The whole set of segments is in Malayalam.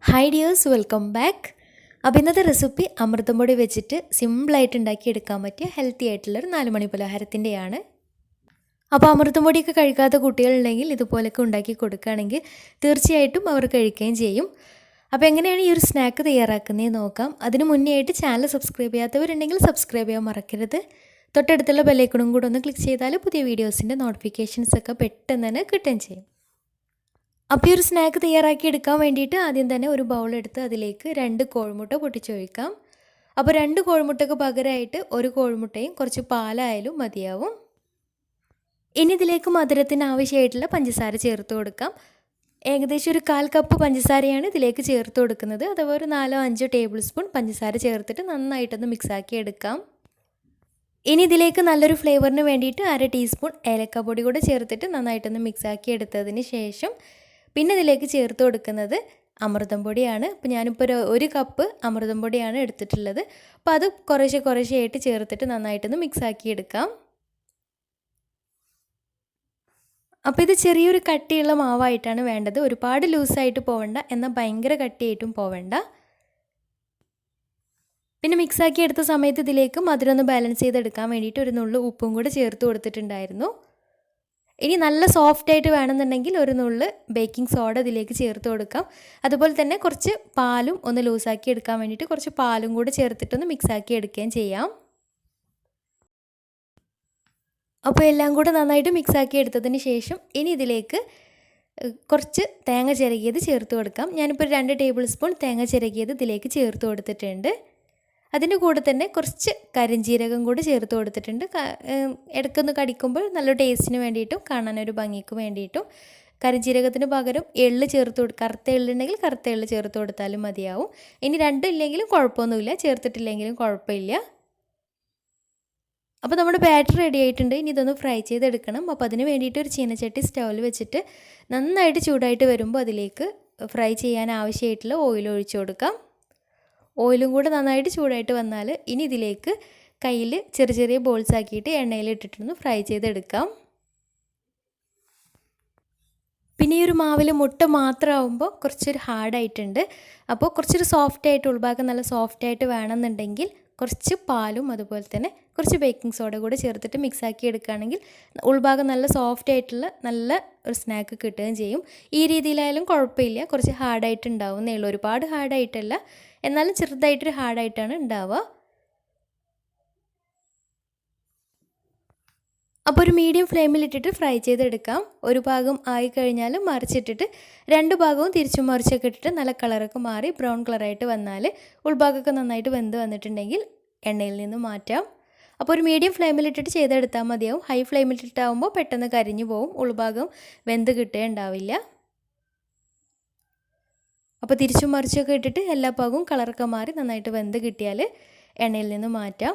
Hi dears, welcome back. അപ്പോൾ ഇന്നത്തെ റെസിപ്പി അമൃതം പൊടി വെച്ചിട്ട് സിമ്പിളായിട്ട് ഉണ്ടാക്കിയെടുക്കാൻ പറ്റിയ ഹെൽത്തി ആയിട്ടുള്ളൊരു 4 മണി പലഹാരത്തിൻ്റെയാണ്. അപ്പോൾ അമൃതം പൊടിയൊക്കെ കഴിക്കാത്ത കുട്ടികളുണ്ടെങ്കിൽ ഇതുപോലൊക്കെ ഉണ്ടാക്കി കൊടുക്കുകയാണെങ്കിൽ തീർച്ചയായിട്ടും അവർ കഴിക്കുകയും ചെയ്യും. അപ്പോൾ എങ്ങനെയാണ് ഈ ഒരു സ്നാക്ക് തയ്യാറാക്കുന്നത് നോക്കാം. അതിന് മുന്നേ ആയിട്ട് ചാനൽ സബ്സ്ക്രൈബ് ചെയ്യാത്തവരുണ്ടെങ്കിൽ സബ്സ്ക്രൈബ് ചെയ്യാൻ മറക്കരുത്. തൊട്ടടുത്തുള്ള ബെല്ലൈക്കണും കൂടെ ഒന്ന് ക്ലിക്ക് ചെയ്താൽ പുതിയ വീഡിയോസിൻ്റെ നോട്ടിഫിക്കേഷൻസൊക്കെ പെട്ടെന്ന് തന്നെ കിട്ടുകയും ചെയ്യും. അപ്പോൾ ഈ ഒരു സ്നാക്ക് തയ്യാറാക്കി എടുക്കാൻ വേണ്ടിയിട്ട് ആദ്യം തന്നെ ഒരു ബൗളെടുത്ത് അതിലേക്ക് 2 കോഴിമുട്ട പൊട്ടിച്ചൊഴിക്കാം. അപ്പോൾ 2 കോഴിമുട്ടയ്ക്ക് പകരമായിട്ട് ഒരു കോഴിമുട്ടയും കുറച്ച് പാലായാലും മതിയാവും. ഇനി ഇതിലേക്ക് മധുരത്തിന് ആവശ്യമായിട്ടുള്ള പഞ്ചസാര ചേർത്ത് കൊടുക്കാം. ഏകദേശം ഒരു 1/4 കപ്പ് പഞ്ചസാരയാണ് ഇതിലേക്ക് ചേർത്ത് കൊടുക്കുന്നത്. അഥവാ ഒരു 4-5 ടേബിൾ സ്പൂൺ പഞ്ചസാര ചേർത്തിട്ട് നന്നായിട്ടൊന്ന് മിക്സാക്കി എടുക്കാം. ഇനി ഇതിലേക്ക് നല്ലൊരു ഫ്ലേവറിന് വേണ്ടിയിട്ട് 1/2 ടീസ്പൂൺ ഏലക്കപ്പൊടി കൂടെ ചേർത്തിട്ട് നന്നായിട്ടൊന്ന് മിക്സാക്കി എടുത്തതിന് ശേഷം പിന്നെ ഇതിലേക്ക് ചേർത്ത് കൊടുക്കുന്നത് അമൃതം പൊടിയാണ്. അപ്പോൾ ഞാനിപ്പോൾ ഒരു കപ്പ് അമൃതം പൊടിയാണ് എടുത്തിട്ടുള്ളത്. അപ്പോൾ അത് കുറേശ്ശെയായിട്ട് ചേർത്തിട്ട് നന്നായിട്ടൊന്ന് മിക്സാക്കി എടുക്കാം. അപ്പോൾ ഇത് ചെറിയൊരു കട്ടിയുള്ള മാവായിട്ടാണ് വേണ്ടത്. ഒരുപാട് ലൂസായിട്ട് പോവണ്ട, എന്നാൽ ഭയങ്കര കട്ടിയായിട്ടും പോവണ്ട. പിന്നെ മിക്സാക്കി എടുത്ത സമയത്ത് ഇതിലേക്ക് മധുരം ഒന്ന് ബാലൻസ് ചെയ്തെടുക്കാൻ വേണ്ടിയിട്ട് ഒരു നുള്ളു ഉപ്പും കൂടെ ചേർത്ത് കൊടുത്തിട്ടുണ്ടായിരുന്നു. ഇനി നല്ല സോഫ്റ്റായിട്ട് വേണമെന്നുണ്ടെങ്കിൽ ഒരു നുള്ളു ബേക്കിംഗ് സോഡ ഇതിലേക്ക് ചേർത്ത് കൊടുക്കാം. അതുപോലെ തന്നെ കുറച്ച് പാലും ഒന്ന് ലൂസാക്കി എടുക്കാൻ വേണ്ടിയിട്ട് കുറച്ച് പാലും കൂടെ ചേർത്തിട്ടൊന്ന് മിക്സാക്കി എടുക്കുകയും ചെയ്യാം. അപ്പോൾ എല്ലാം കൂടെ നന്നായിട്ട് മിക്സാക്കി എടുത്തതിന് ശേഷം ഇനി ഇതിലേക്ക് കുറച്ച് തേങ്ങ ചിരകിയത് ചേർത്ത് കൊടുക്കാം. ഞാനിപ്പോൾ 2 ടേബിൾ സ്പൂൺ തേങ്ങ ചിരകിയത് ഇതിലേക്ക് ചേർത്ത് കൊടുത്തിട്ടുണ്ട്. അതിൻ്റെ കൂടെ തന്നെ കുറച്ച് കരിഞ്ജീരകം കൂടി ചേർത്ത് കൊടുത്തിട്ടുണ്ട്. ഇടയ്ക്കൊന്ന് കടിക്കുമ്പോൾ നല്ല ടേസ്റ്റിന് വേണ്ടിയിട്ടും കാണാനൊരു ഭംഗിക്ക് വേണ്ടിയിട്ടും കരിഞ്ജീരകത്തിന് പകരം എള്ള് ചേർത്ത് കറുത്ത എള്ളുണ്ടെങ്കിൽ കറുത്ത എള്ള് ചേർത്ത് കൊടുത്താലും മതിയാവും. ഇനി രണ്ടും ഇല്ലെങ്കിലും കുഴപ്പമൊന്നുമില്ല, ചേർത്തിട്ടില്ലെങ്കിലും കുഴപ്പമില്ല. അപ്പോൾ നമ്മുടെ ബാറ്റർ റെഡി ആയിട്ടുണ്ട്. ഇനി ഇതൊന്ന് ഫ്രൈ ചെയ്തെടുക്കണം. അപ്പോൾ അതിന് വേണ്ടിയിട്ട് ഒരു ചീനച്ചട്ടി സ്റ്റൗവിൽ വെച്ചിട്ട് നന്നായിട്ട് ചൂടായിട്ട് വരുമ്പോൾ അതിലേക്ക് ഫ്രൈ ചെയ്യാൻ ആവശ്യമായിട്ടുള്ള ഓയിൽ ഒഴിച്ചു കൊടുക്കാം. ഓയിലും കൂടെ നന്നായിട്ട് ചൂടായിട്ട് വന്നാൽ ഇനി ഇതിലേക്ക് കയ്യിൽ ചെറിയ ബോൾസ് ആക്കിയിട്ട് എണ്ണയിൽ ഇട്ടിട്ടൊന്ന് ഫ്രൈ ചെയ്തെടുക്കാം. പിന്നെ ഈ ഒരു മാവിൽ മുട്ട മാത്രമാകുമ്പോൾ കുറച്ചൊരു ഹാർഡായിട്ടുണ്ട്. അപ്പോൾ കുറച്ചൊരു സോഫ്റ്റായിട്ട് ഉൾഭാഗം നല്ല സോഫ്റ്റായിട്ട് വേണമെന്നുണ്ടെങ്കിൽ കുറച്ച് പാലും അതുപോലെ തന്നെ കുറച്ച് ബേക്കിംഗ് സോഡ കൂടെ ചേർത്തിട്ട് മിക്സാക്കി എടുക്കുകയാണെങ്കിൽ ഉൾഭാഗം നല്ല സോഫ്റ്റായിട്ടുള്ള നല്ല ഒരു സ്നാക്ക് കിട്ടുകയും ചെയ്യും. ഈ രീതിയിലായാലും കുഴപ്പമില്ല, കുറച്ച് ഹാർഡായിട്ട് ഉണ്ടാവുന്നേ ഉള്ളൂ. ഒരുപാട് ഹാർഡായിട്ടല്ല, എന്നാലും ചെറുതായിട്ടൊരു ഹാർഡായിട്ടാണ് ഉണ്ടാവുക. അപ്പോൾ ഒരു മീഡിയം ഫ്ലെയിമിലിട്ടിട്ട് ഫ്രൈ ചെയ്തെടുക്കാം. ഒരു ഭാഗം ആയി കഴിഞ്ഞാൽ മറിച്ചിട്ടിട്ട് 2 ഭാഗവും തിരിച്ചും മറിച്ചൊക്കെ ഇട്ടിട്ട് നല്ല കളറൊക്കെ മാറി ബ്രൗൺ കളറായിട്ട് വന്നാൽ ഉൾഭാഗമൊക്കെ നന്നായിട്ട് വെന്ത് വന്നിട്ടുണ്ടെങ്കിൽ എണ്ണയിൽ നിന്ന് മാറ്റാം. അപ്പോൾ ഒരു മീഡിയം ഫ്ലെയിമിലിട്ടിട്ട് ചെയ്തെടുത്താൽ മതിയാവും. ഹൈ ഫ്ലെയിമിലിട്ടിട്ടാവുമ്പോൾ പെട്ടെന്ന് കരിഞ്ഞു പോവും, ഉൾഭാഗം വെന്ത് കിട്ടുകയുണ്ടാവില്ല. അപ്പോൾ തിരിച്ചും മറിച്ചൊക്കെ ഇട്ടിട്ട് എല്ലാ ഭാഗവും കളറൊക്കെ മാറി നന്നായിട്ട് വെന്ത് കിട്ടിയാൽ എണ്ണയിൽ നിന്ന് മാറ്റാം.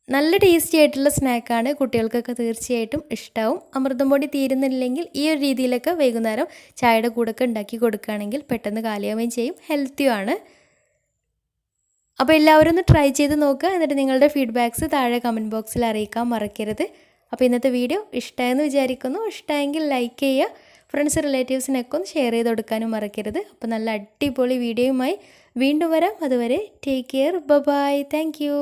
നല്ല ടേസ്റ്റി ആയിട്ടുള്ള സ്നാക്കാണ്, കുട്ടികൾക്കൊക്കെ തീർച്ചയായിട്ടും ഇഷ്ടമാവും. അമൃതം പൊടി തീരുന്നില്ലെങ്കിൽ ഈ ഒരു രീതിയിലൊക്കെ വൈകുന്നേരം ചായയുടെ കൂടെയൊക്കെ ഉണ്ടാക്കി കൊടുക്കുകയാണെങ്കിൽ പെട്ടെന്ന് കാലിയാവുകയും ചെയ്യും, ഹെൽത്തിയുമാണ്. അപ്പോൾ എല്ലാവരും ഒന്ന് ട്രൈ ചെയ്ത് നോക്കുക. എന്നിട്ട് നിങ്ങളുടെ ഫീഡ്ബാക്ക്സ് താഴെ കമൻറ്റ് ബോക്സിൽ അറിയിക്കാൻ മറക്കരുത്. അപ്പോൾ ഇന്നത്തെ വീഡിയോ ഇഷ്ടമായെന്ന് വിചാരിക്കുന്നു. ഇഷ്ടമായെങ്കിൽ ലൈക്ക് ചെയ്യുക, ഫ്രണ്ട്സ് റിലേറ്റീവ്സിനൊക്കെ ഒന്ന് ഷെയർ ചെയ്ത് കൊടുക്കാനും മറക്കരുത്. അപ്പോൾ നല്ല അടിപൊളി വീഡിയോയുമായി വീണ്ടും വരാം. അതുവരെ take care, bye, thank U.